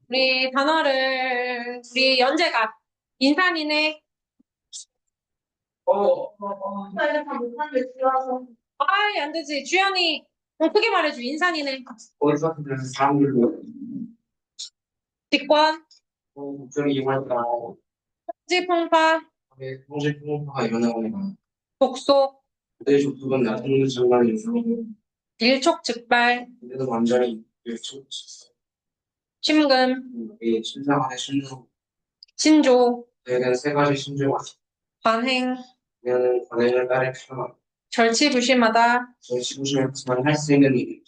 우리 단어를 우리 연재가 인산이네. 저희가 다 못하는데 들어와서 아이 안 되지. 주연이 크게 말해줘. 인산이네. 어디서 그냥 사람들도 직권, 국정이 이용할까 지풍파, 통제 풍파가 연하거나 복속, 그때 족속은 나타나는 장관이 있어 일촉즉발, 그래도 완전히 심금, 이 신상 안에 신조 신조, 대개는 세 가지 신조가 관행, 그녀는 관행을 따를 필요가 절치부심하다, 정치부심했지만 할 수 있는 일이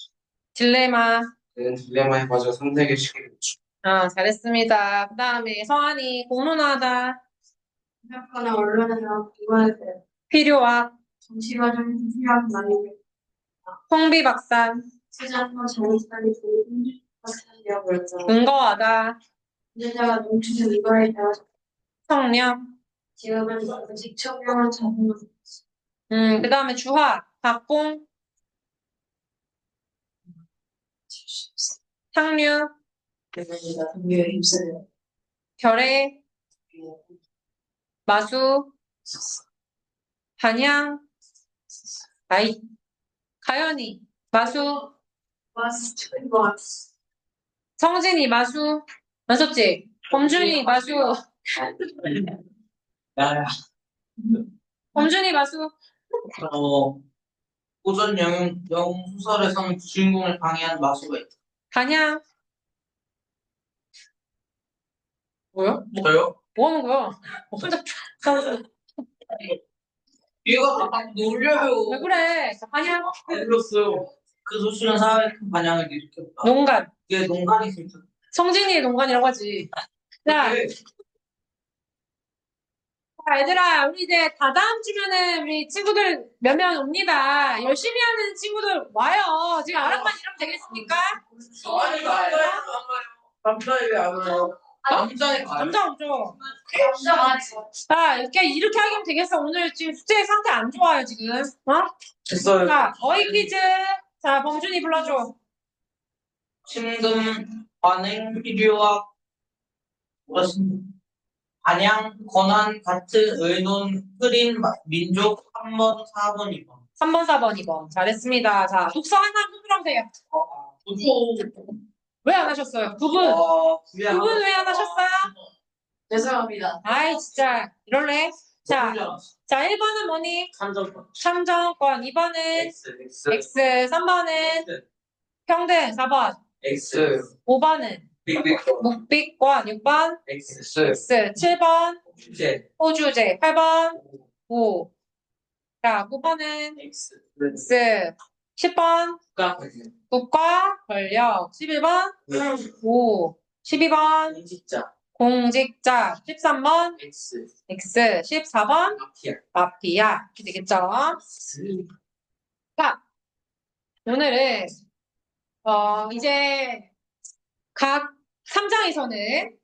딜레마. 그는 딜레마에 빠져 선택의 시기를 주 아, 잘했습니다. 그 다음에 서한이 공론화하다, 생각하는 언론에서 이거에 대해 필요악, 정치가좀 필요한 말이 통비박산, 세자과 자유스탄이 좋은 박사이라고 그랬죠. 근거하다, 문제자가 농축된 이거에 대해 성령. 지금은 직접형을 잡는 그 다음에 주화, 박공, 상류, 대상이다. 동료에 힘쓰는 결의, 마수, 반향, 아이, 가연이, 마수, 성진이, 마수, 맞았지? 범준이, 마수, 야, 범준이, 마수, 고전 영웅 소설에서는 주인공을 방해한 마수가 있다. 반향. 뭐야? 저요? 뭐 하는 거야? 혼자 얘가 막 놀려요. 왜 그래? 자, 반향, 안 놀렸어요. 그 소설은 사회에 큰 반향을 일으켰다. 농간. 이게 농간이 있습니다. 성진이의 농간이라고 하지. 자, 자, 얘들아, 우리 이제 다 다음 주면은 우리 친구들 몇 명 옵니다. 열심히 하는 친구들 와요. 지금 알아만 이러면 되겠습니까? 아니, 남자애 왜안 와요? 남자애 가요. 남자 없죠? 남자 맞죠? 자, 이렇게 하면 되겠어. 오늘 지금 숙제 상태 안 좋아요, 지금. 어? 됐어요. 자, 어이 퀴즈. 자, 범준이 불러줘. 심금, 관행, 필요와 반향, 권한, 같은, 의논, 흐린, 민족, 3번, 4번, 2번. 3번, 4번, 2번. 잘했습니다. 자, 독서 하나 흔들어주세요. 왜 안 하셨어요? 두 분. 두 분 왜 안 하셨어요? 죄송합니다. 아이, 진짜. 이럴래? 자, 1번은 뭐니? 참정권. 2번은 X. 3번은 평등. 4번. X 5번은 묵비권. 6번. X X. 7번. 주제 호주제. 8번. 5. 자, 9번은 X X. 10번. 국가 권력. 11번. 5. 12번. 인직자 공직자. 13번. X X. 14번. 마피아 마피아. 이렇게 되겠죠? 자, 오늘은 이제 각 3장에서는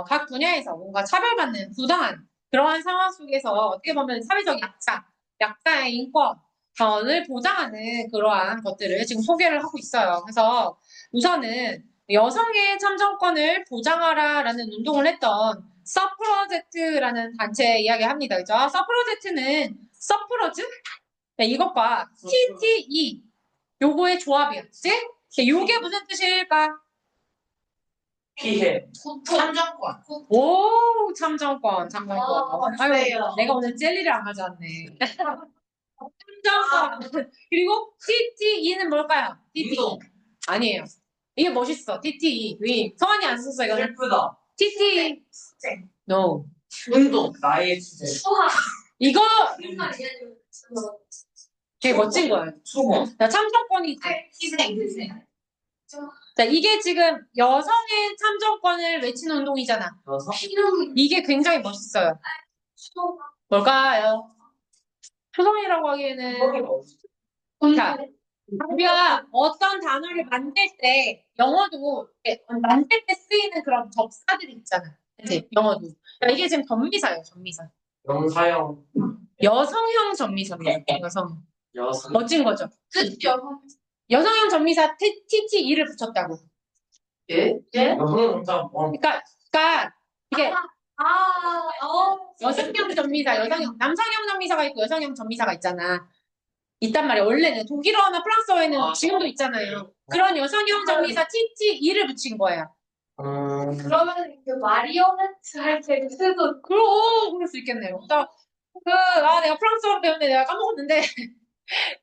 각 분야에서 뭔가 차별받는 부당한 그러한 상황 속에서 어떻게 보면 사회적 약자의 인권을 보장하는 그러한 것들을 지금 소개를 하고 있어요. 그래서 우선은 여성의 참정권을 보장하라라는 운동을 했던 서프러제트라는 단체 이야기합니다. 그죠? 서프러제트는 서프러즈? 네, 이것과 TTE 요거의 조합이었지? 요게 무슨 뜻일까? 피해. 참정권. 오, 참정권. 아유, 그래요. 내가 오늘 젤리를 안 가져왔네. 참정권. 그리고 TTE는 뭘까요? TTE. 운동. 아니에요. 이게 멋있어. TTE. 성환이 안 썼어, 이거는. 슬프다. TTE. No. 운동. 나의 주제. 수학. 이거 정말 이해해주면 되게 멋진 거예요. 수고. 자, 참정권이지. 희생. 자, 이게 지금 여성의 참정권을 외치는 운동이잖아. 여성? 이게 굉장히 멋있어요. 뭘까요? 초성이라고 하기에는 자, 우리가 어떤 단어를 만들 때 영어도 이렇게 만들 때 쓰이는 그런 접사들이 있잖아. 그치? 영어도. 자, 이게 지금 전미사예요, 전미사. 영사형 여성형 전미사예요. 여성 멋진 거죠. 뜻 여성. 여성형 전미사 TTE를 붙였다고. 예? 그러니까 이게 여성형 전미사, 남성형 전미사가 있고 여성형 전미사가 있잖아. 있단 말이야. 원래는 독일어나 프랑스어에는 지금도 있잖아요. 그런 여성형 전미사 TTE를 붙인 거야. 그러면 그 마리오네트 할 때 쓰도 그럴 수 있겠네요. 내가 프랑스어로 배웠는데 내가 까먹었는데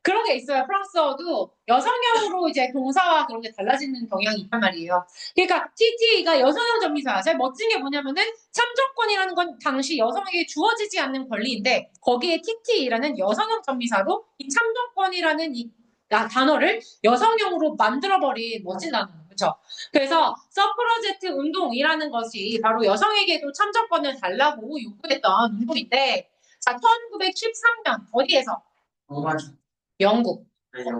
그런 게 있어요. 프랑스어도 여성형으로 이제 동사와 그런 게 달라지는 경향이 있단 말이에요. 그러니까 TT가 여성형 전미사. 제일 멋진 게 뭐냐면은 참정권이라는 건 당시 여성에게 주어지지 않는 권리인데 거기에 TT라는 여성형 전미사로 이 참정권이라는 이 단어를 여성형으로 만들어버린 멋진 단어예요. 그렇죠? 그래서 서프러제트 운동이라는 것이 바로 여성에게도 참정권을 달라고 요구했던 운동인데 자, 1913년 어디에서? 영국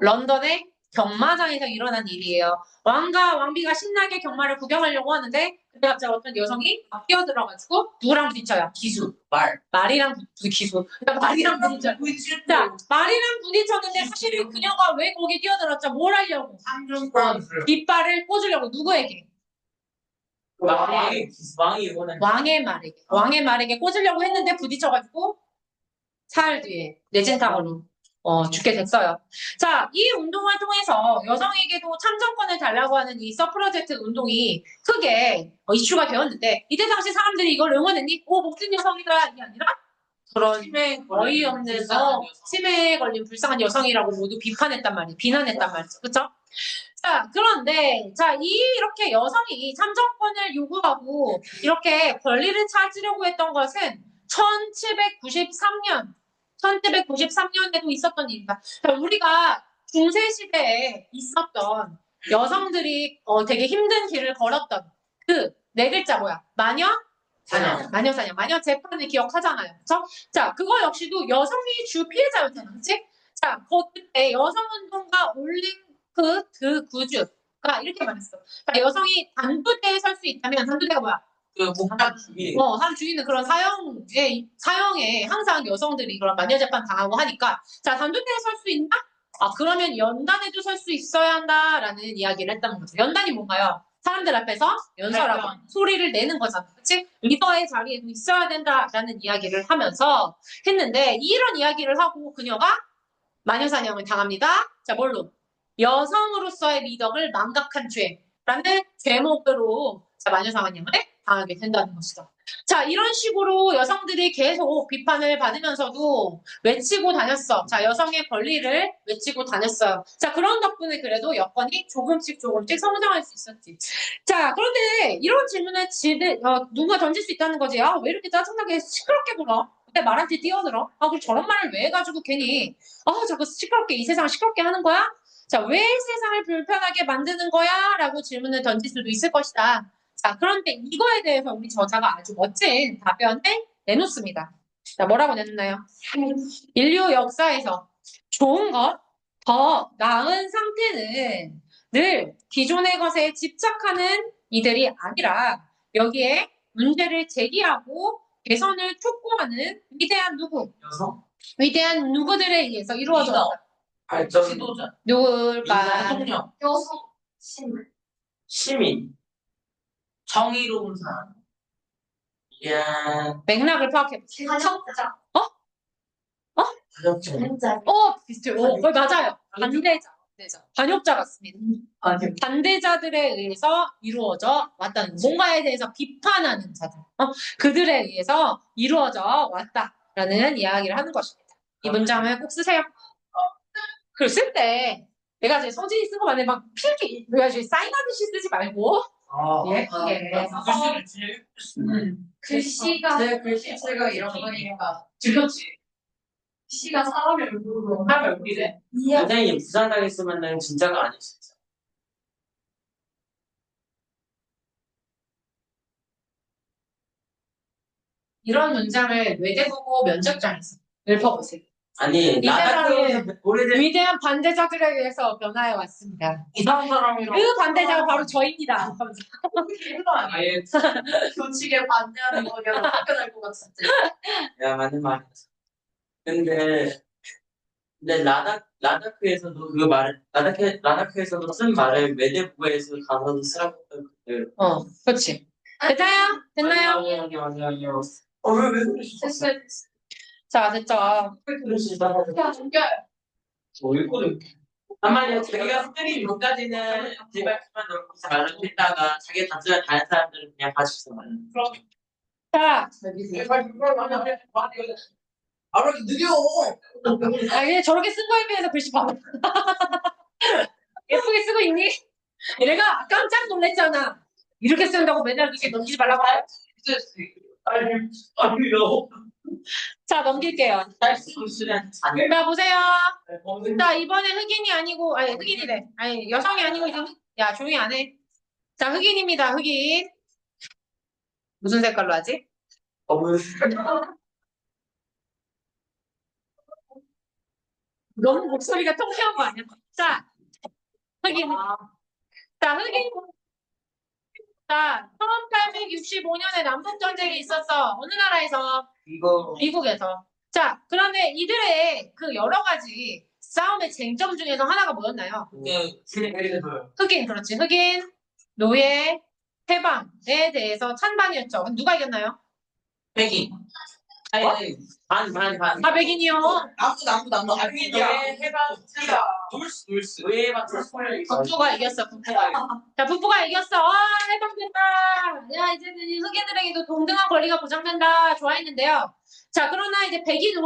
런던의 경마장에서 일어난 일이에요. 왕과 왕비가 신나게 경마를 구경하려고 하는데 그때 갑자기 어떤 여성이 막 뛰어들어가지고 누구랑 부딪혀요? 말이랑 기수. 그러니까 말이랑 부딪혀요. 자, 말이랑 부딪혔는데 사실은 그녀가 왜 거기 뛰어들었죠? 뭘 하려고? 깃발을 꽂으려고 누구에게? 왕의 말에게 꽂으려고 했는데 부딪혀가지고 사흘 뒤에 뇌진탕으로 죽게 됐어요. 자, 이 운동을 통해서 여성에게도 참정권을 달라고 하는 이 서프러제트 운동이 크게 이슈가 되었는데 이때 당시 사람들이 이걸 응원했니? 멋진 여성이다 이 아니라 그런 어이없는 치매에 걸린 불쌍한 여성이라고 모두 비난했단 말이죠. 그렇죠? 자, 그런데 이렇게 여성이 참정권을 요구하고 이렇게 권리를 찾으려고 했던 것은 1793년에도 있었던 일입니다. 자, 우리가 중세시대에 있었던 여성들이 되게 힘든 길을 걸었던 그 네 글자 뭐야? 마녀 재판을 기억하잖아요. 그쵸? 자, 그거 역시도 여성이 주 피해자였잖아. 그치? 자, 그때 여성운동가 올린 그 구주가 이렇게 말했어. 자, 여성이 단두대에 설 수 있다면 단두대가 뭐야? 사람 죽이는 그런 사형에 항상 여성들이 그런 마녀 재판 당하고 하니까 자, 단두대에 설 수 있나? 그러면 연단에도 설 수 있어야 한다라는 이야기를 했다는 거죠. 연단이 뭔가요? 사람들 앞에서 연설하고 소리를 내는 거잖아. 그치? 리더의 자리에도 있어야 된다라는 이야기를 하면서 했는데 이런 이야기를 하고 그녀가 마녀사냥을 당합니다. 자, 뭘로? 여성으로서의 미덕을 망각한 죄라는 제목으로 마녀사냥을 당하게 된다는 것이죠. 자, 이런 식으로 여성들이 계속 비판을 받으면서도 외치고 다녔어. 자, 여성의 권리를 외치고 다녔어요. 자, 그런 덕분에 그래도 여건이 조금씩 성장할 수 있었지. 자, 그런데 이런 질문을 누가 던질 수 있다는 거지. 왜 이렇게 짜증나게 시끄럽게 굴어? 내 말한테 뛰어들어? 그리고 저런 말을 왜 해가지고 괜히 자꾸 이 세상을 시끄럽게 하는 거야? 자, 왜 세상을 불편하게 만드는 거야? 라고 질문을 던질 수도 있을 것이다. 자, 그런데 이거에 대해서 우리 저자가 아주 멋진 답변을 내놓습니다. 자, 뭐라고 내놓나요? 인류 역사에서 좋은 것, 더 나은 상태는 늘 기존의 것에 집착하는 이들이 아니라 여기에 문제를 제기하고 개선을 촉구하는 위대한 누구들에 의해서 이루어졌다. 지도자. 누굴까? 대통령. 여성 시민. 정의로운 사람. 맥락을 파악해보세요. 반역자 비슷해요. 맞아요. 반역자 같습니다. 반대자들에 의해서 이루어져 왔다는 뭔가에 대해서 비판하는 자들. 그들에 의해서 이루어져 왔다라는 이야기를 하는 것입니다. 이 문장을 꼭 쓰세요. 그리고 쓸 때 내가 이제 서진이 쓴 거 만에 막 필기 내가 이제 사인하듯이 쓰지 말고 예쁘게 글씨가 글씨체가 이런 거니까 글씨가 사람의 얼굴로 얼굴이래. 선생님 부산당했으면 진짜가 아닐 수 있어. 이런 문장을 외대보고 면접장에서 읊어보세요. 아니 나다크에서 오래된 위대한 반대자들에 의해서 변화해 왔습니다. 이상한 사람이랑. 그 반대자가 바로 저입니다. 아예 교칙에 반대하는 거냐고 답변할 것 같은데. 야 맞는 말이야. 근데 라다크에서도 라다크에서도 쓴 말을 외대부에서 가서도 쓰라고 그렇지. 됐나요? 됐나요? 아니요. 왜 그러시죠? 됐어요. 자, 됐죠. 한마디로 자기가 스크린 몇까지는 제발 그만 넘고 말라고 했다가 자기가 단순한 다른 사람들은 그냥 봐주세요. 자, 왜 이렇게 느려? 이제 저렇게 쓴 거에 비해서 글씨 봐봐. 예쁘게 쓰고 있니? 내가 깜짝 놀랐잖아. 이렇게 쓴다고 맨날 이렇게 넘기지 말라고 해. 아니요. 자, 넘길게요. 잘 쓰고 있으면 안 돼. 자, 보세요. 자, 이번에 흑인이 아니고, 아니, 흑인이래. 아니, 여성이 아니고, 이제, 야, 조용히 안 해. 자, 흑인입니다, 흑인. 무슨 색깔로 하지? 너무 목소리가 통쾌한 거 아니야? 자, 흑인. 자, 흑인. 자, 1865년에 남북전쟁이 있었어. 어느 나라에서? 이거 미국에서. 자, 그런데 이들의 그 여러 가지 싸움의 쟁점 중에서 하나가 뭐였나요? 흑인, 그렇지. 흑인, 노예, 해방에 대해서 찬반이었죠. 그럼 누가 이겼나요? 백인. 반. 아, 백인이요. 나무. 해방 놀스 의회방 북부가 이겼어, 북부가. 자, 북부가 이겼어. 아, 해방된다. 야, 이제는 이 흑인들에게도 동등한 권리가 보장된다. 좋아했는데요. 자, 그러나 이제 백인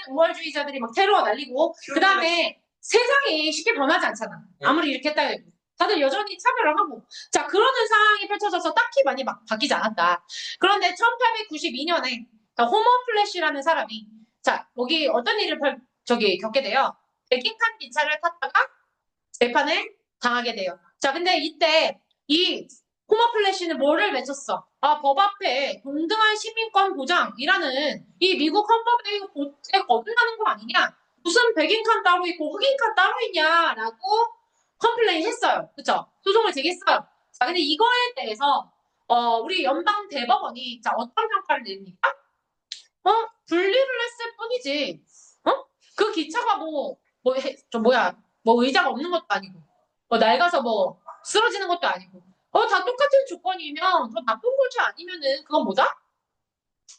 우월주의자들이 막 테러 날리고, 그 다음에 세상이 쉽게 변하지 않잖아. 아무리 이렇게 했다 해도. 다들 여전히 차별을 하고. 자, 그러는 상황이 펼쳐져서 딱히 많이 막 바뀌지 않았다. 그런데 1892년에 호머 플래시라는 사람이, 자, 여기 어떤 일을 겪게 돼요. 백인칸 기차를 탔다가 재판을 당하게 돼요. 자, 근데 이때 이 호머 플래시는 뭐를 외쳤어? 아, 법 앞에 동등한 시민권 보장이라는 이 미국 헌법에 거듭나는 거 아니냐? 무슨 백인칸 따로 있고 흑인칸 따로 있냐라고 컴플레인 했어요. 그쵸? 소송을 제기했어요. 자, 근데 이거에 대해서 우리 연방 대법원이 자, 어떤 평가를 내립니까? 분리를 했을 뿐이지. 그 기차가 뭐 의자가 없는 것도 아니고, 낡아서 뭐 쓰러지는 것도 아니고, 다 똑같은 조건이면 더 나쁜 거지 아니면은 그건 뭐다?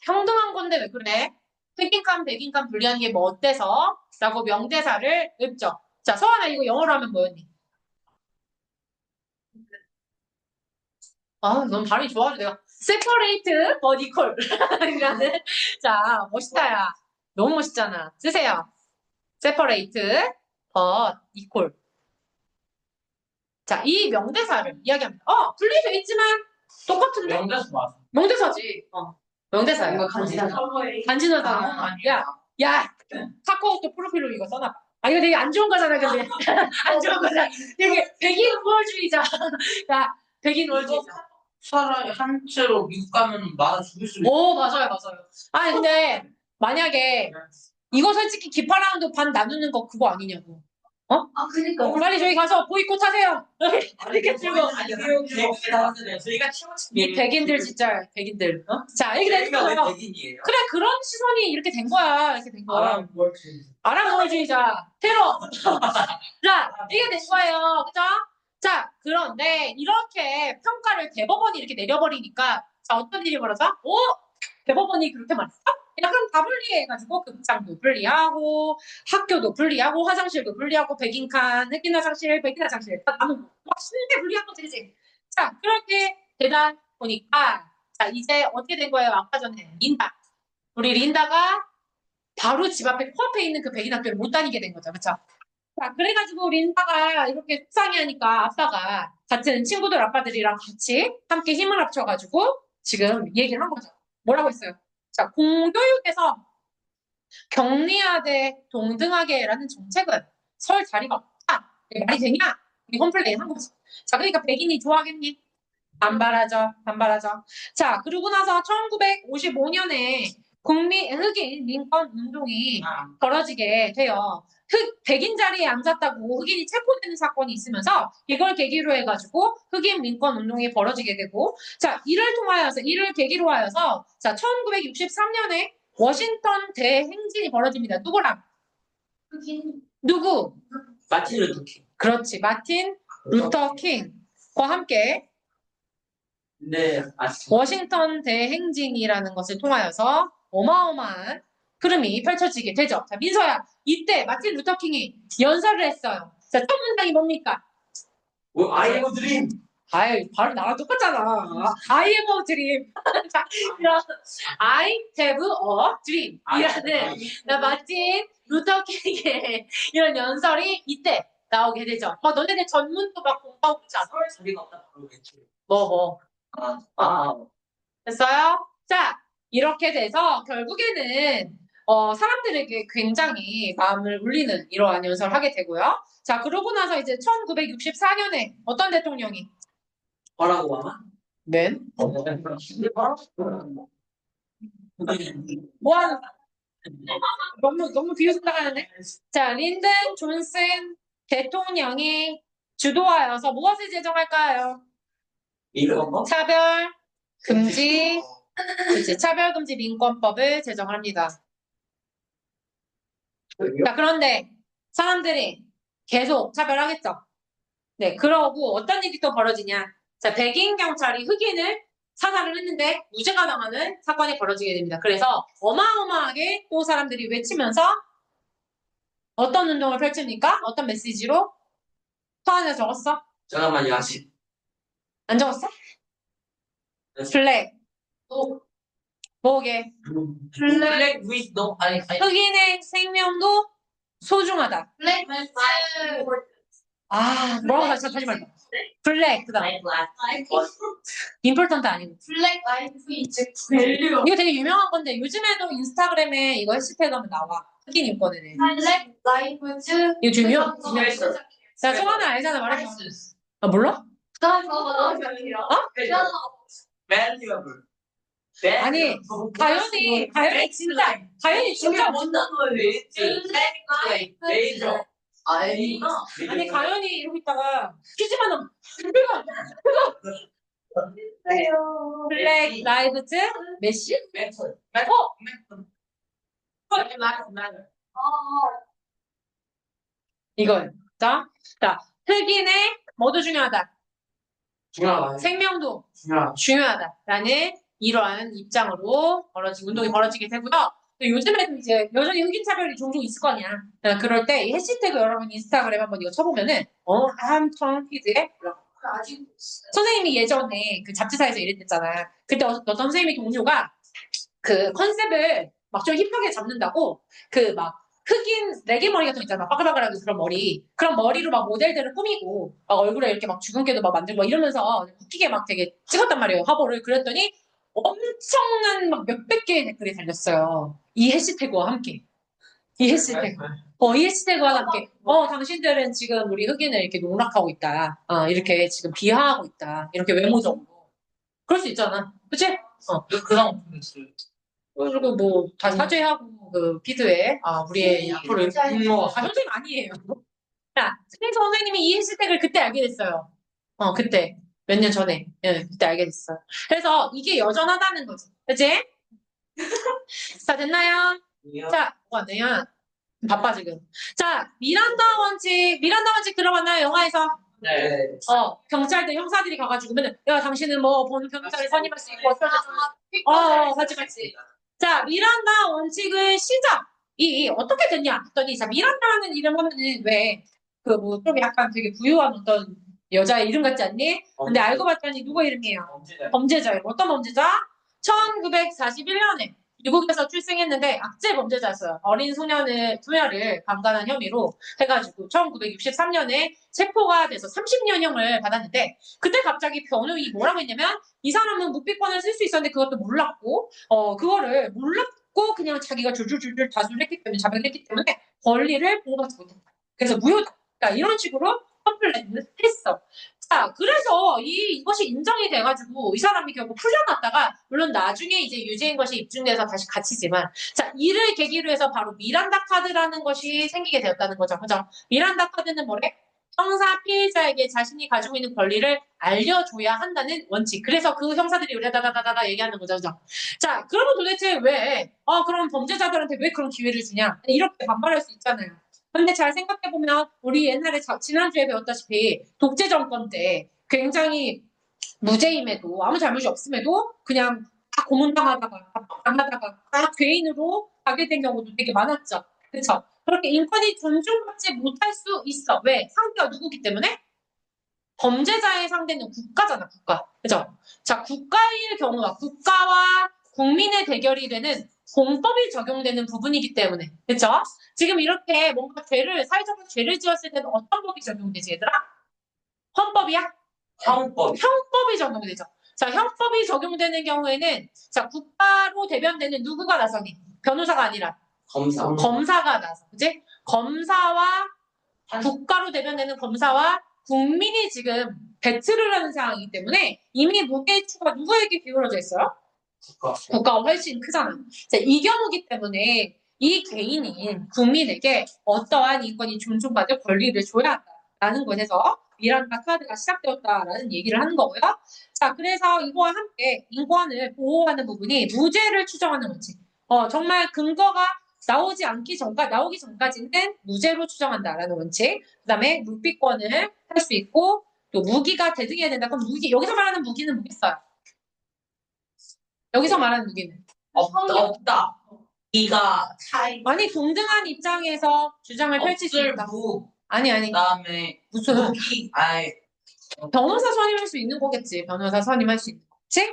평등한 건데 왜 그래? 흑인칸, 백인칸 분리하는 게 뭐 어때서? 라고 명대사를 읊죠. 자, 서하나 이거 영어로 하면 뭐였니? 아, 넌 발음이 좋아가지고 내가 separate but equal 이라는 자, 멋있다 야. 너무 멋있잖아. 쓰세요. separate but equal. 자, 이 명대사를 이야기합니다. 분리돼 있지만 똑같은데? 명대사지. 명대사야. 뭔가 간지나다. 간지나다. 야, 카카오톡 프로필로 이거 써놔. 이거 되게 안 좋은 거잖아, 근데. 안 좋은 거잖아. 되게 백인 우월주의자. 야, 백인 우월주의자. 차라리 한 채로 미국 가면 맞아 죽을 수도 있어. 오, 맞아요. 아니, 근데 만약에 이거 솔직히 기파랑도 반 나누는 거 그거 아니냐고. 그니까. 빨리 저기 가서 보이콧 하세요. 이렇게 들고. 저희가 최고 이 백인들 진짜 백인들. 자, 이렇게 된 저희가 왜 거예요. 백인이에요? 그래, 그런 시선이 이렇게 된 거야. 이렇게 된 거야. 뭘지. 아랍어주의자, 테러. 자, 이게 된 거예요. 그죠? 자, 그런데 이렇게 평가를 대법원이 이렇게 내려버리니까, 자, 어떤 일이 벌어져? 대법원이 그렇게 말했어? 야, 그럼 다 분리해가지고 극장도 분리하고, 학교도 분리하고, 화장실도 분리하고, 백인칸, 흑인 화장실, 백인 화장실, 다 남은 거. 막 신대 분리한 거지, 그지? 자, 그렇게 되다 보니까, 자, 이제 어떻게 된 거예요? 아까 전에 린다. 우리 린다가 바로 집 앞에 코앞에 있는 그 백인 학교를 못 다니게 된 거죠. 그쵸? 자, 그래가지고 린다가 이렇게 속상해 하니까 아빠가 같은 친구들 아빠들이랑 같이 함께 힘을 합쳐가지고 지금 얘기를 한 거죠. 뭐라고 했어요? 자, 공교육에서 격리하되 동등하게라는 정책은 설 자리가 없다. 이게 말이 되냐? 우리 컴플레인 한 거지. 자, 그러니까 백인이 좋아하겠니? 반발하죠. 자, 그러고 나서 1955년에 흑인 민권 운동이 벌어지게 돼요. 백인 자리에 앉았다고 흑인이 체포되는 사건이 있으면서 이걸 계기로 해가지고 흑인 민권 운동이 벌어지게 되고, 자, 이를 계기로 하여서 자, 1963년에 워싱턴 대행진이 벌어집니다. 누구랑? 누구? 마틴 루터 킹. 그렇지, 마틴 루터 킹과 함께 네, 워싱턴 대행진이라는 것을 통하여서 어마어마한 흐름이 펼쳐지게 되죠. 자, 민서야, 이때 마틴 루터 킹이 연설을 했어요. 자, 첫 문장이 뭡니까? I have a dream. 아유, 바로 나랑 똑같잖아. I have a dream. 자, 그럼 I have a dream. 이라는 나 마틴 루터 킹의 이런 연설이 이때 나오게 되죠. 너네들 전문도 막 공부하고 있잖아. 소리가 없다 바로 겠지. 뭐. 아, 됐어요? 자, 이렇게 돼서 결국에는 사람들에게 굉장히 마음을 울리는 이러한 연설을 하게 되고요. 자, 그러고 나서 이제 1964년에 어떤 대통령이 뭐라고 오바마? 맨? 뭐하는 너무 비웃음 나가는데? 자, 린든 존슨 대통령이 주도하여서 무엇을 제정할까요? 이거 차별 금지 그치, 차별금지 민권법을 제정합니다. 자, 그런데 사람들이 계속 차별하겠죠. 네, 그러고 어떤 일이 또 벌어지냐. 자, 백인 경찰이 흑인을 사살을 했는데 무죄가 당하는 사건이 벌어지게 됩니다. 그래서 어마어마하게 또 사람들이 외치면서 어떤 운동을 펼칩니까? 어떤 메시지로? 서한에 적었어? 잠깐만요, 아직. 안 적었어? 블랙. 뭐게? 블랙 with no 아니 흑인의 생명도 소중하다. 블랙 아, 뭐라고 다시 말해. 블랙, 그 다음. 임포턴트 아니고. 블랙 라이프 이즈 밸류. 이거 되게 유명한 건데, 요즘에도 인스타그램에 이거 해시태그 하면 나와. 흑인 인권에. 블랙 라이프즈. 이거 중요? 중요했어. 자, 성하나 알잖아, 말해. 아, 몰라? valuable. 아니, 가연이 진짜 뭔다고요? 레이저. 아니. 아니, 가연이 이러고 있다가 퀴즈만 하면 블랙 라이브즈 메시? 메탈. 이거예요. 자, 흑인의 뭐도 중요하다. 중요하다. 생명도 중요하다. 중요하다라는 이러한 입장으로 운동이 벌어지게 되고요. 또 요즘에도 이제 여전히 흑인 차별이 종종 있을 거냐. 그럴 때 이 해시태그 여러분 인스타그램 한번 이거 쳐보면은 암턴 히드에 아직 선생님이 예전에 그 잡지사에서 일했댔잖아. 그때 어떤 선생님이 동료가 그 컨셉을 막 좀 힙하게 잡는다고 그 막 흑인 레게 머리 같은 거 있잖아. 바글바글하게 그런 머리로 막 모델들을 꾸미고 막 얼굴에 이렇게 막 주근깨도 막 만들고 막 이러면서 웃기게 막 되게 찍었단 말이에요. 화보를. 그랬더니 엄청난 막 몇백 개의 댓글이 달렸어요. 이 해시태그와 함께. 이 해시태그. 이 해시태그와 함께. 당신들은 지금 우리 흑인을 이렇게 농락하고 있다. 이렇게 지금 비하하고 있다. 이렇게 외모적으로. 그럴 수 있잖아. 그치? 그런 그리고 뭐, 다 사죄하고, 그, 피드에, 우리의 앞으로, 선생님 아니에요. 자, 선생님이 이 해시태그를 그때 알게 됐어요. 그때. 몇 년 전에. 예, 그때 알게 됐어요. 그래서 이게 여전하다는 거지. 그치? 자, 됐나요? 자, 뭐가 되냐? 바빠, 지금. 자, 미란다 원칙 들어봤나요? 영화에서? 네. 경찰들, 형사들이 가가지고 맨날, 야, 당신은 뭐, 본 경찰에 선임할 수 있고, 같이. 자, 미란다 원칙의 시작이 어떻게 됐냐? 했더니, 자, 미란다라는 이름 하면은 왜, 좀 약간 되게 부유한 어떤 여자의 이름 같지 않니? 근데 알고 봤더니 누구 이름이에요? 범죄자예요. 어떤 범죄자? 1941년에 미국에서 출생했는데 악재 범죄자였어요. 어린 소녀를 강간한 혐의로 해가지고 1963년에 체포가 돼서 30년형을 받았는데 그때 갑자기 변호인이 뭐라고 했냐면 이 사람은 묵비권을 쓸 수 있었는데 그것도 몰랐고 그거를 몰랐고 그냥 자기가 줄줄줄줄 다수를 했기 때문에 자백을 했기 때문에 권리를 보호받지 못했다. 그래서 무효다. 그러니까 이런 식으로 컴플레인을 했어. 자, 그래서 이것이 인정이 돼가지고 이 사람이 결국 풀려났다가 물론 나중에 이제 유죄인 것이 입증돼서 다시 갇히지만 자, 이를 계기로 해서 바로 미란다 카드라는 것이 생기게 되었다는 거죠. 그죠? 미란다 카드는 뭐래? 형사 피해자에게 자신이 가지고 있는 권리를 알려줘야 한다는 원칙. 그래서 그 형사들이 우리다다다다 얘기하는 거죠. 그죠? 자, 그러면 도대체 왜 그럼 범죄자들한테 왜 그런 기회를 주냐? 이렇게 반발할 수 있잖아요. 근데 잘 생각해보면 우리 옛날에 지난주에 배웠다시피 독재 정권 때 굉장히 무죄임에도 아무 잘못이 없음에도 그냥 다 고문당하다가 당하다가 다 죄인으로 가게 된 경우도 되게 많았죠. 그렇죠? 그렇게 인권이 존중받지 못할 수 있어. 왜? 상대가 누구기 때문에? 범죄자의 상대는 국가잖아, 국가. 그죠? 자, 국가일 경우가 국가와 국민의 대결이 되는 공법이 적용되는 부분이기 때문에. 그죠? 지금 이렇게 뭔가 사회적으로 죄를 지었을 때는 어떤 법이 적용되지, 얘들아? 헌법이야? 형법. 형법이 적용되죠. 자, 형법이 적용되는 경우에는 자, 국가로 대변되는 누구가 나서니? 변호사가 아니라 검사가 나서. 그지? 검사와 국가로 대변되는 검사와 국민이 지금 배틀을 하는 상황이기 때문에 이미 무게의 추가 누구에게 기울어져 있어요? 국가가 훨씬 크잖아. 자, 이 경우기 때문에 이 개인인 국민에게 어떠한 인권이 존중받을 권리를 줘야 한다라는 것에서 미란다 카드가 시작되었다라는 얘기를 하는 거고요. 자, 그래서 이거와 함께 인권을 보호하는 부분이 무죄를 추정하는 원칙. 정말 근거가 나오기 전까지는 무죄로 추정한다라는 원칙. 그 다음에 묵비권을 할 수 있고 또 무기가 대등해야 된다. 그럼 여기서 말하는 무기는 뭐겠어요? 여기서 말하는 무기는? 없다. 이가 차이. 아니, 동등한 입장에서 주장을 펼칠 수 있다. 아니. 그다음에 무슨 무기. 변호사 선임할 수 있는 거겠지. 변호사 선임할 수 있는 거지?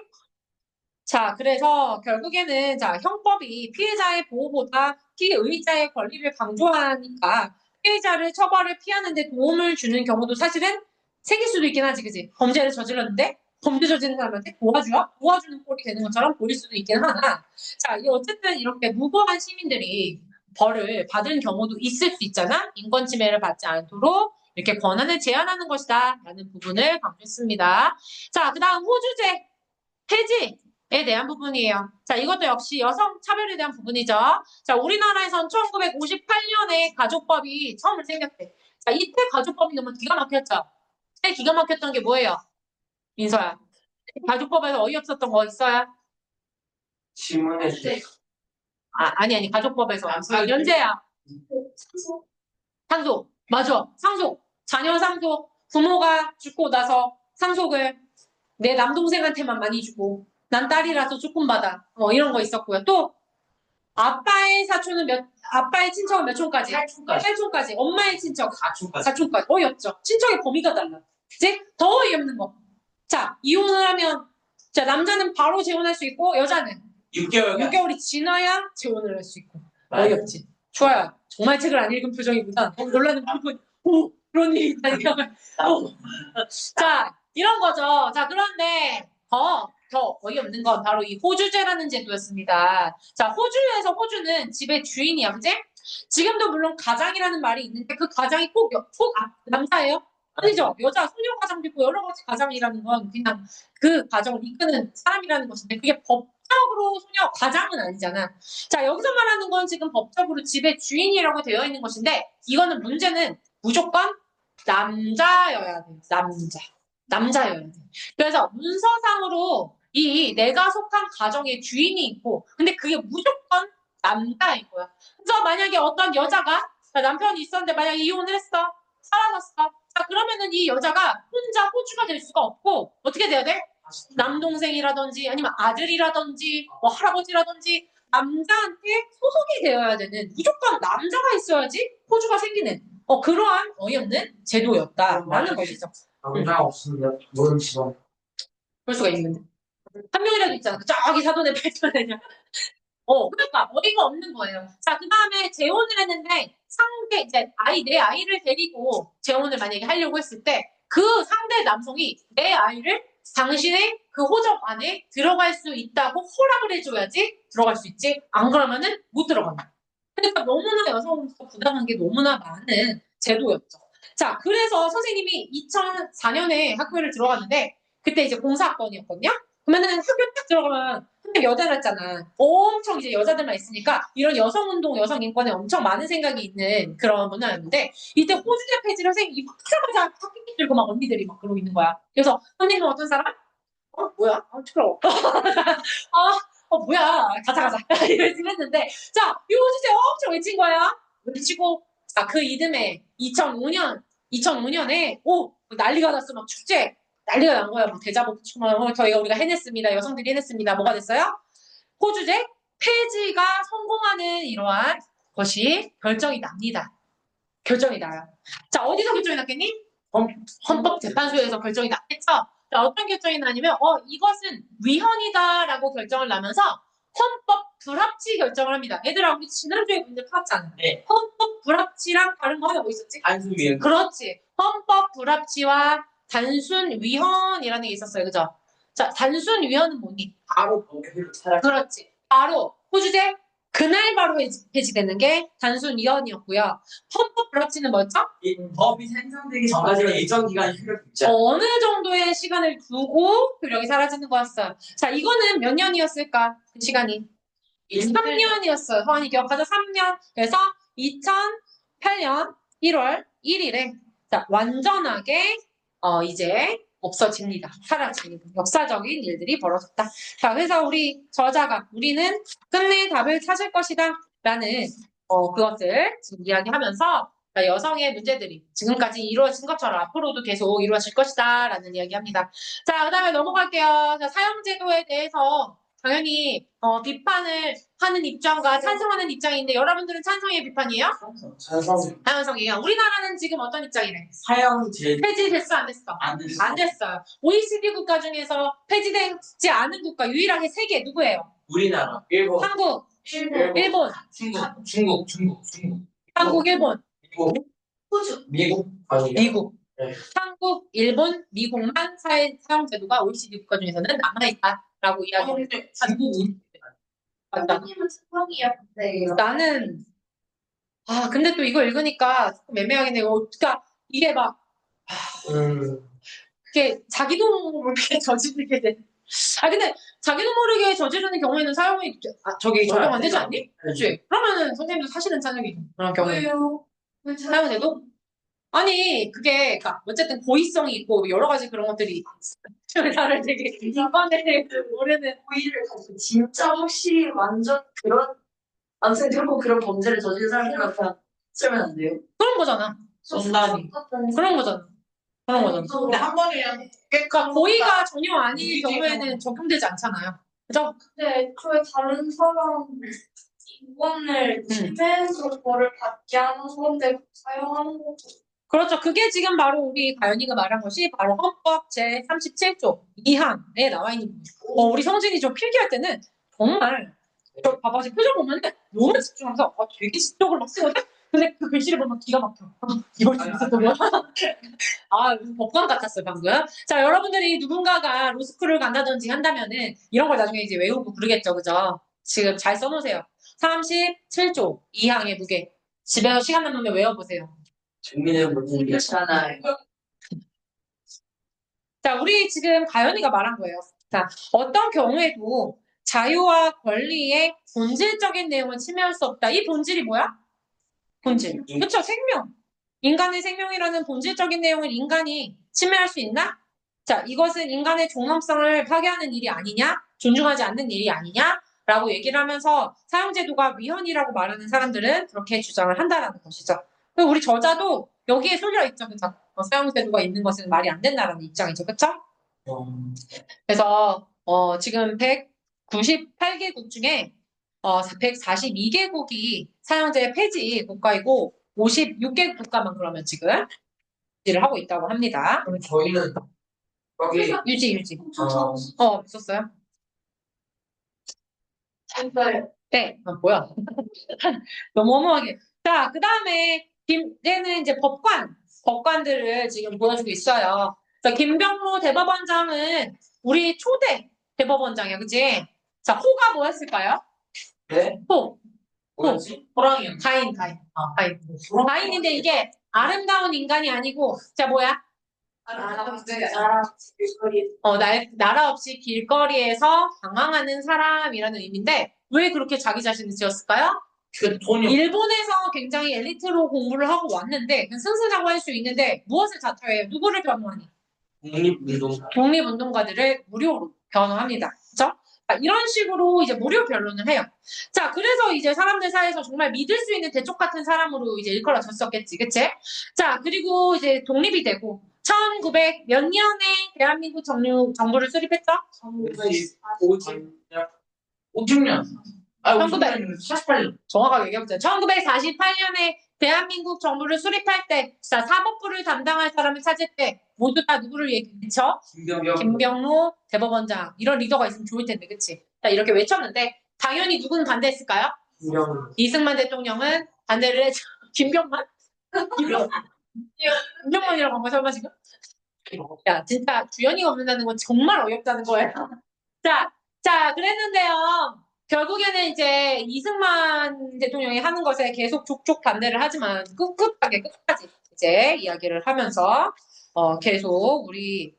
자, 그래서 결국에는 자, 형법이 피해자의 보호보다 피의자의 권리를 강조하니까 피해자를 처벌을 피하는 데 도움을 주는 경우도 사실은 생길 수도 있긴 하지, 그지? 범죄를 저질렀는데 범죄 저지른 사람한테 도와주는 꼴이 되는 것처럼 보일 수도 있긴 하나. 자, 어쨌든 이렇게 무고한 시민들이 벌을 받은 경우도 있을 수 있잖아. 인권 침해를 받지 않도록 이렇게 권한을 제한하는 것이다 라는 부분을 강조했습니다. 자, 그 다음 호주제 폐지에 대한 부분이에요. 자, 이것도 역시 여성 차별에 대한 부분이죠. 자, 우리나라에선 1958년에 가족법이 처음 생겼대. 자, 이때 가족법이 너무 기가 막혔죠. 제일 기가 막혔던 게 뭐예요? 민서야. 가족법에서 어이없었던 거 있어요? 질문해주세요. 아니. 가족법에서. 연재야. 상속. 맞아. 상속. 자녀 상속. 부모가 죽고 나서 상속을 내 남동생한테만 많이 주고 난 딸이라서 조금 받아. 이런 거 있었고요. 또 아빠의 친척은 몇 촌까지? 8촌까지. 엄마의 친척 4촌까지. 어이없죠. 친척의 범위가 달라. 그치? 더 어이없는 거. 자, 이혼을 하면 자, 남자는 바로 재혼할 수 있고 여자는 6개월이 지나야 재혼을 할 수 있고. 어이없지. 좋아요. 정말 책을 안 읽은 표정이구나. 놀라는 부분. 오, 그런 일이 있다니까. 자, 이런 거죠. 자, 그런데 더 어이없는 건 바로 이 호주제라는 제도였습니다. 자, 호주는 집의 주인이야, 그지? 지금도 물론 가장이라는 말이 있는데 그 가장이 꼭 남자예요? 아니죠. 여자, 소녀 가장도 있고 여러 가지 가장이라는 건 그냥 그 가정을 이끄는 사람이라는 것인데 그게 법적으로 소녀 가장은 아니잖아. 자, 여기서 말하는 건 지금 법적으로 집의 주인이라고 되어 있는 것인데 이거는 문제는 무조건 남자여야 돼요. 남자여야 돼. 그래서 문서상으로 내가 속한 가정의 주인이 있고 근데 그게 무조건 남자인 거야. 그래서 만약에 어떤 여자가 남편이 있었는데 만약에 이혼을 했어. 사라졌어. 자, 그러면은 이 여자가 혼자 호주가 될 수가 없고 어떻게 돼야 돼? 남동생이라든지 아니면 아들이라든지 할아버지라든지 남자한테 소속이 되어야 되는 무조건 남자가 있어야지 호주가 생기는 그러한 어이없는 제도였다라는 것이죠. 남자가 없으면 모든 직원. 그럴 수가 있는데 한 명이라도 있잖아. 저기 사돈에 발전하냐. 그러니까 어이가 없는 거예요. 자, 그 다음에 재혼을 했는데 상대 이제 내 아이를 데리고 재혼을 만약에 하려고 했을 때 그 상대 남성이 내 아이를 당신의 그 호적 안에 들어갈 수 있다고 허락을 해줘야지 들어갈 수 있지. 안 그러면은 못 들어간다. 그러니까 너무나 여성으로서 부당한 게 너무나 많은 제도였죠. 자, 그래서 선생님이 2004년에 학교를 들어갔는데 그때 이제 공사학번이었거든요. 그러면은 학교 딱 들어가면 한명 여자였잖아. 엄청 이제 여자들만 있으니까 이런 여성운동, 여성인권에 엄청 많은 생각이 있는 그런 문화였는데 이때 호주제 폐지를 선생님이 막 하자마자 학기 들고 막 언니들이 막 그러고 있는 거야. 그래서 선생님은 어떤 사람? 뭐야? 시끄러워. 뭐야? 가자. 이랬는데 자, 이 호주제 엄청 외친 거야. 외치고 자, 그 이듬해 2005년에 난리가 났어. 막 축제. 난리가 난 거야. 뭐 대자보 추모, 저희가 우리가 해냈습니다. 여성들이 해냈습니다. 뭐가 됐어요? 호주제 폐지가 성공하는 이러한 것이 결정이 납니다. 결정이 나요. 자, 어디서 결정이 났겠니? 헌법재판소에서 결정이 났겠죠? 자, 어떤 결정이 나냐면, 이것은 위헌이다라고 결정을 나면서 헌법 불합치 결정을 합니다. 얘들아, 우리 지난주에 문제 풀었잖아. 네. 헌법 불합치랑 다른 거 하나 뭐 있었지? 단순 위헌. 그렇지. 헌법 불합치와 단순 위헌이라는 게 있었어요. 그죠? 자, 단순 위헌은 뭐니? 바로 법규를 찾아. 그렇지. 바로 호주제 그날 바로 폐지되는 게 단순 위헌이었고요. 헌법 불합치는 뭐였죠? 이 법이 생성되기 전까지는 일정 기간 효력이 있죠. 어느 정도의 시간을 두고 효력이 사라지는 거였어요. 자, 이거는 몇 년이었을까? 그 시간이 3년이었어요. 서한이 기억하죠? 3년. 그래서 2008년 1월 1일에 자, 완전하게 이제 없어집니다. 사라집니다. 역사적인 일들이 벌어졌다. 자, 그래서 우리 저자가 우리는 끝내 답을 찾을 것이다 라는 그것을 지금 이야기하면서 자, 여성의 문제들이 지금까지 이루어진 것처럼 앞으로도 계속 이루어질 것이다 라는 이야기합니다. 자, 그 다음에 넘어갈게요. 자, 사형제도에 대해서 당연히 비판을 하는 입장과 찬성하는 입장인데 여러분들은 찬성이에요, 비판이에요? 찬성이에요. 우리나라는 지금 어떤 입장이래? 사형제 폐지됐어, 안 됐어? 안 됐어. 안 됐어요. OECD 국가 중에서 폐지되지 않은 국가 유일하게 3개 누구예요? 우리나라, 일본, 한국, 일본, 중국. 한국, 일본, 미국 아니에요. 미국. 네. 한국, 일본, 미국만 사형제도가 OECD 국가 중에서는 남아있다라고 이야기합니다. 중국은 맞다. 선생님은 수학이야. 네. 나는 근데 또 이거 읽으니까 조금 애매하긴 해요. 그러니까 이게 막 그게 자기도 모르게 저지르게 돼. 근데 자기도 모르게 저지르는 경우에는 사형이 적용 안 되지 않니? 그렇지. 그러면은 선생님도 사실은 찬성이죠. 그런 경우에 왜요? 사형제도? 아니 그게 그러니까 어쨌든 고의성이 있고 여러 가지 그런 것들이 나를 되게 이번에 모르는 고의를 가지고 진짜 확실히 완전 그런 아무튼 결국 그런 범죄를 저지른 사람들한테 쓰면 안 돼요? 그런 거잖아. 쏜다니. 그런 거잖아. 그런 거잖아. 근데 한 번에 그러니까 고의가 전혀 아닌 경우에는 적용되지 않잖아요. 그죠? 근데 애초에 다른 사람 인권을 침해해서 벌을 받게 하는 건데 사용하는 거죠. 그렇죠. 그게 지금 바로 우리 가연이가 말한 것이 바로 헌법 제37조 2항에 나와 있는 부분이에요. 우리 성진이 저 필기할 때는 정말 저 봐봐 지금 표정 보면은 너무 집중하면서 되게 시적으로 막 쓰거든? 근데 그 글씨를 보면 기가 막혀. 이걸 좀 있었던 거야? 무슨 법관 같았어요 방금. 자, 여러분들이 누군가가 로스쿨을 간다든지 한다면은 이런 걸 나중에 이제 외우고 그러겠죠. 그죠? 지금 잘 써놓으세요. 37조 2항의 무게. 집에서 시간 남으면 외워보세요. 국민의 모든 괜찮아요. 자, 우리 지금 가연이가 말한 거예요. 자, 어떤 경우에도 자유와 권리의 본질적인 내용은 침해할 수 없다. 이 본질이 뭐야? 본질. 그렇죠. 생명. 인간의 생명이라는 본질적인 내용을 인간이 침해할 수 있나? 자, 이것은 인간의 존엄성을 파괴하는 일이 아니냐? 존중하지 않는 일이 아니냐? 라고 얘기를 하면서 사형제도가 위헌이라고 말하는 사람들은 그렇게 주장을 한다라는 것이죠. 그리고 우리 저자도 여기에 쏠려 있죠. 그죠? 사형제도가 있는 것은 말이 안 된다라는 입장이죠. 그쵸? 그래서 지금 198개국 중에 142개국이 사형제 폐지 국가이고 56개 국가만 그러면 지금 유지를 하고 있다고 합니다. 그럼 저희는 여기 유지. 있었어요? 진짜요? 네. 뭐야? 너무 허무하게. 자, 그 다음에 얘는 이제 법관들을 지금 보여주고 있어요. 자, 김병로 대법원장은 우리 초대 대법원장이야, 그치? 자, 호가 뭐였을까요? 네? 호. 뭐였지? 호랑이요. 가인. 가인인데 이게 아름다운 인간이 아니고, 자, 뭐야? 나라 없이 길거리에서 방황하는 사람이라는 의미인데, 왜 그렇게 자기 자신을 지었을까요? 그 돈이 일본에서 굉장히 엘리트로 공부를 하고 왔는데, 승승장구 할 수 있는데, 무엇을 자처해요? 누구를 변호하니? 독립운동. 독립운동가들을 무료로 변호합니다. 그쵸? 이런 식으로 이제 무료 변론을 해요. 자, 그래서 이제 사람들 사이에서 정말 믿을 수 있는 대쪽 같은 사람으로 이제 일컬어졌었겠지. 그치? 자, 그리고 이제 독립이 되고, 1900 몇 년에 대한민국 정부를 수립했죠? 50년. 아, 1900. 50년, 48년. 정확하게 얘기해보자. 1948년에 대한민국 정부를 수립할 때, 자, 사법부를 담당할 사람을 찾을 때, 모두 다 누구를 얘기했죠? 김경무 대법원장. 이런 리더가 있으면 좋을 텐데, 그치? 자, 이렇게 외쳤는데, 당연히 누구는 반대했을까요? 이승만 대통령은 반대를 했죠. 김병만? 김병만이라고 한 거야, 설마 지금? 야, 진짜 주연이가 없는다는 건 정말 어이없다는 거예요. 자, 그랬는데요. 결국에는 이제 이승만 대통령이 하는 것에 계속 족족 반대를 하지만 끝까지 이제 이야기를 하면서 계속 우리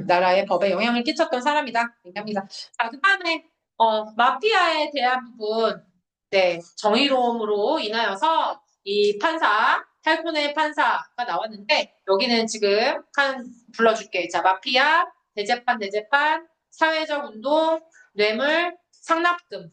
나라의 법에 영향을 끼쳤던 사람이다. 얘기합니다. 자, 그다음에 마피아에 대한 부분, 네, 정의로움으로 인하여서 이 판사, 탈코네 판사가 나왔는데 여기는 지금 불러줄게. 자, 마피아, 대재판, 사회적 운동, 뇌물, 상납금.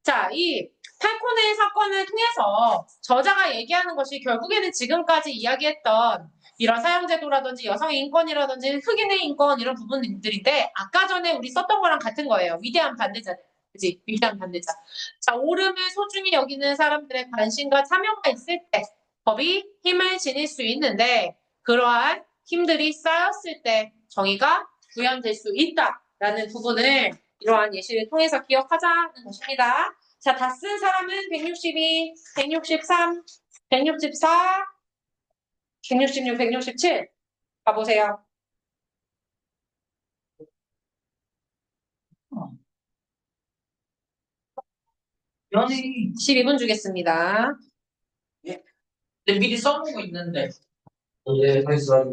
자, 이 팔코네 사건을 통해서 저자가 얘기하는 것이 결국에는 지금까지 이야기했던 이런 사형제도라든지 여성의 인권이라든지 흑인의 인권 이런 부분들인데 아까 전에 우리 썼던 거랑 같은 거예요. 위대한 반대자. 그지? 위대한 반대자. 자, 옳음을 소중히 여기는 사람들의 관심과 참여가 있을 때 법이 힘을 지닐 수 있는데 그러한 힘들이 쌓였을 때 정의가 구현될 수 있다라는 부분을 이러한 예시를 통해서 기억하자는 것입니다. 자, 다 쓴 사람은 162, 163, 164, 166, 167. 가보세요. 연예인. 12분 주겠습니다. 근데 미리 써놓고 있는데. 예, 됐어.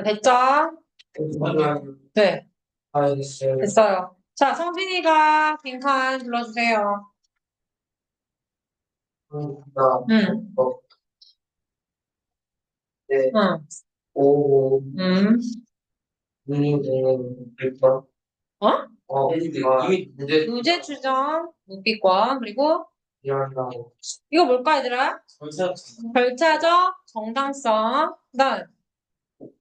됐죠? 네, 알겠어요. 됐어요. 자, 성진이가 빈칸 불러주세요. 응, 네, 응, 5, 응. 6번. 어? 이미 문제 유제 추정, 묵비권, 그리고 이해한다고. 이거 뭘까, 얘들아? 벌써 절차적 정당성, 그다음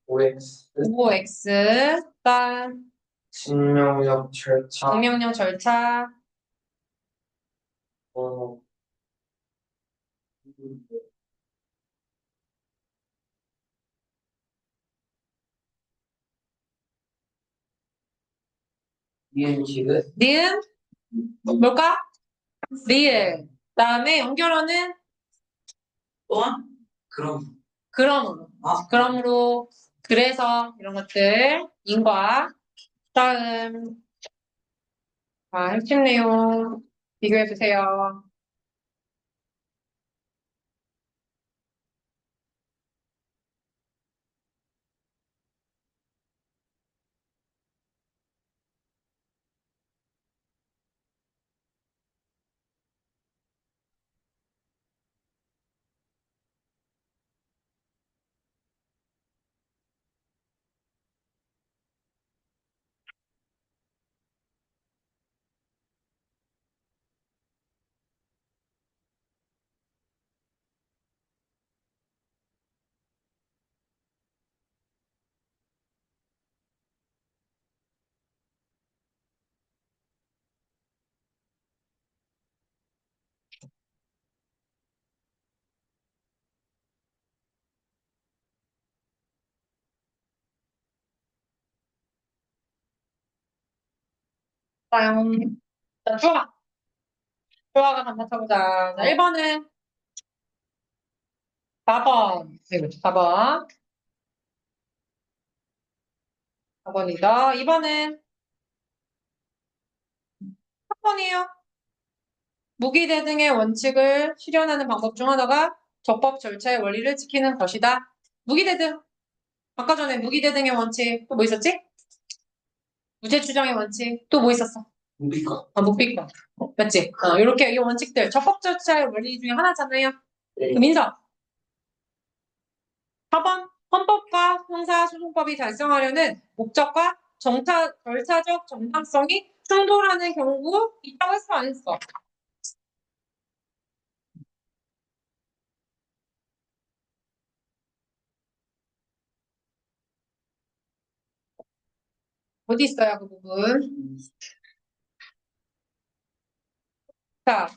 OX, OX, 그다음 신명력 절차, 정명령 절차, 어, 이행식은 니은, 뭘까? 리을. 그다음에 연결어는 또한 그럼 그러므로. 그러므로, 그래서 이런 것들 인과 다음 핵심 내용 비교해 주세요. 다음 자, 좋아. 좋아가 한번 쳐보자. 자, 1번은 4번. 4번. 4번이다. 2번은 3번이에요. 무기대 등의 원칙을 실현하는 방법 중 하나가 적법 절차의 원리를 지키는 것이다. 무기대 등. 아까 전에 무기대 등의 원칙 또 뭐 있었지? 무죄 추정의 원칙 또 뭐 있었어? 뭡니까? 아, 묵비권. 맞지? 이렇게 이 원칙들 적법 절차의 원리 중에 하나잖아요. 네. 민서 4번 헌법과 형사소송법이 달성하려는 목적과 절차적 정당성이 충돌하는 경우 있다고 했어 안 했어? 어디 있어요 그 부분? 자,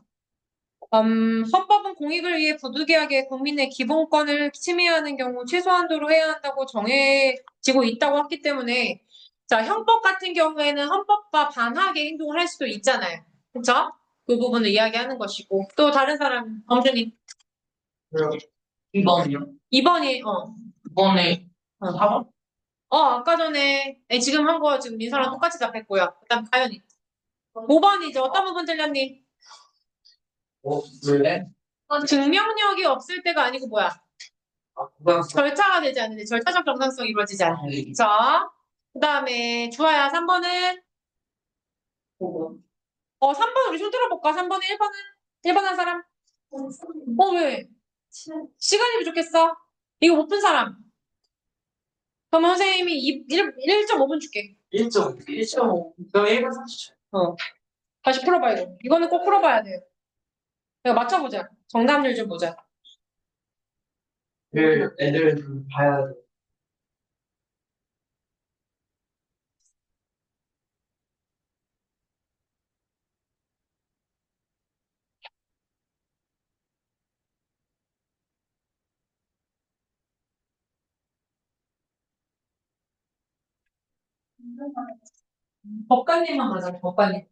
헌법은 공익을 위해 부득이하게 국민의 기본권을 침해하는 경우 최소한도로 해야 한다고 정해지고 있다고 했기 때문에 자, 형법 같은 경우에는 헌법과 반하게 행동을 할 수도 있잖아요. 그쵸? 그 부분을 이야기하는 것이고 또 다른 사람 범준이 2번이요? 2번이 2번에 4번. 아까 전에 지금 한 거 지금 민서랑 똑같이 답했고요. 그다음 가연이. 5번이죠. 어떤 부분 틀렸니? 왜? 증명력이 없을 때가 아니고 뭐야? 절차가 되지 않는데 절차적 정당성이 이루어지지 않는 거죠. 그다음에 주아야 3번은 3번 우리 손 들어볼까? 3번은 1번 한 사람? 왜? 시간이 부족했어? 이거 못 푼 사람? 그럼 선생님이 1.5분 줄게. 1.5. 그럼 1분 30초. 다시 풀어봐 이거. 이거는 꼭 풀어봐야 돼요. 내가 맞춰보자. 정답률 좀 보자. 애들 봐야 돼. 법관님만 맞아. 법관님.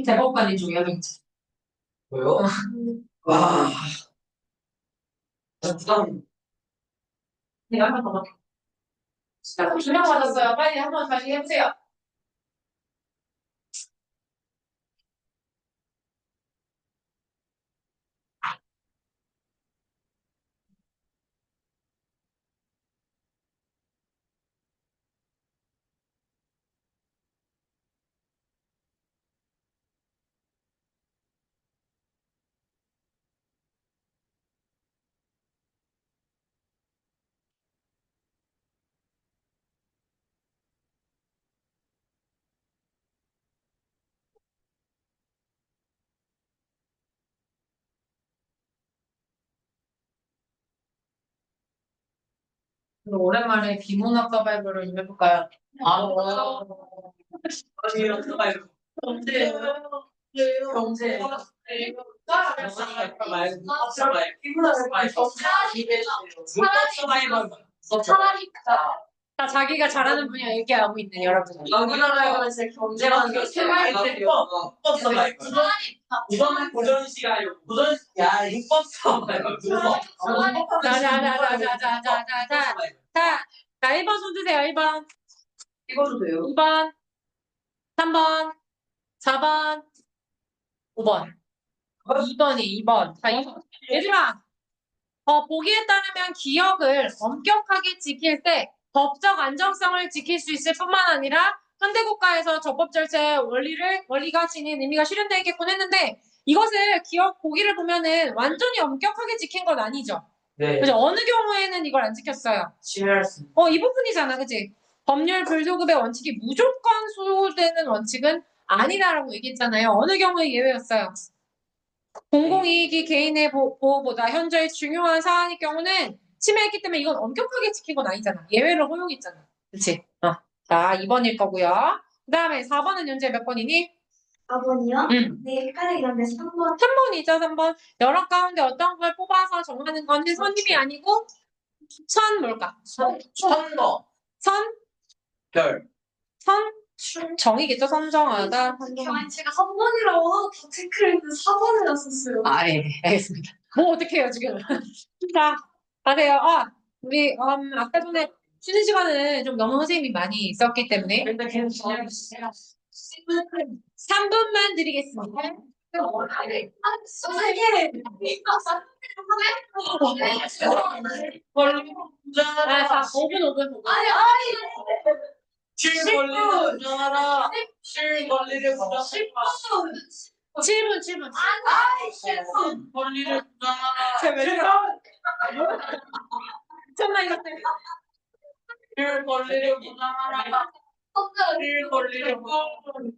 대법관님 중에 한 명이지. 뭐요? 와. 부담. 내가 한 번 더 볼게. 자, 2명 맞았어요. 빨리 한 번 다시 해보세요. 그럼 오랜만에 비문학 서바이벌을 좀 해볼까요? 경제. 경제. 다 자기가 잘하는 분야 얘기하고 있는 여러분. 우리나라에서 이제 경제만 이거는 고전 시간이고 고전 야 이법 써봐요. 자, 1번 손 드세요. 1번. 이거도 돼요. 2번. 3번. 4번. 5번. 2번. 자, 2번. 얘들아. 보기에 따르면 기억을 엄격하게 지킬 때 법적 안정성을 지킬 수 있을 뿐만 아니라 현대국가에서 적법 절차의 원리가 지닌 의미가 실현되겠곤 했는데 이것을 기억 보기를 보면은 완전히 엄격하게 지킨 건 아니죠. 네. 그죠? 어느 경우에는 이걸 안 지켰어요. 심의할 수. 이 부분이잖아, 그지? 법률 불소급의 원칙이 무조건 수호되는 원칙은 아니다라고 얘기했잖아요. 어느 경우에 예외였어요. 공공이익이 개인의 보호보다 현저히 중요한 사안일 경우는 침해했기 때문에 이건 엄격하게 지킨 건 아니잖아. 예외를 허용했잖아. 그렇지? 자, 2번일 거고요. 그 다음에 4번은 현재 몇 번이니? 4번이요? 응. 네, 헷갈리긴 한데 3번. 3번이죠, 3번. 여러 가운데 어떤 걸 뽑아서 정하는 거는 선임이 아니고 뭘까? 선거. 선? 별. 정이겠죠, 선정하다. 아니, 제가 3번이라고 하고 다 체크를 했는데 4번을 했었어요. 예, 알겠습니다. 뭐 어떡해요, 지금. 자, 가세요. 우리, 아까 전에 쉬는 시간은 좀 너무 선생님이 많이 있었기 때문에 근데 걔는 그냥 3분만 드리겠습니다. 선생님! 자, 5분. 실 권리를 부정하라. 실 권리를 부정하라. 7분. 권리를 부정하라. 정말 이것 때문에. 실 권리를 부정하라. 실 권리를 부정하라.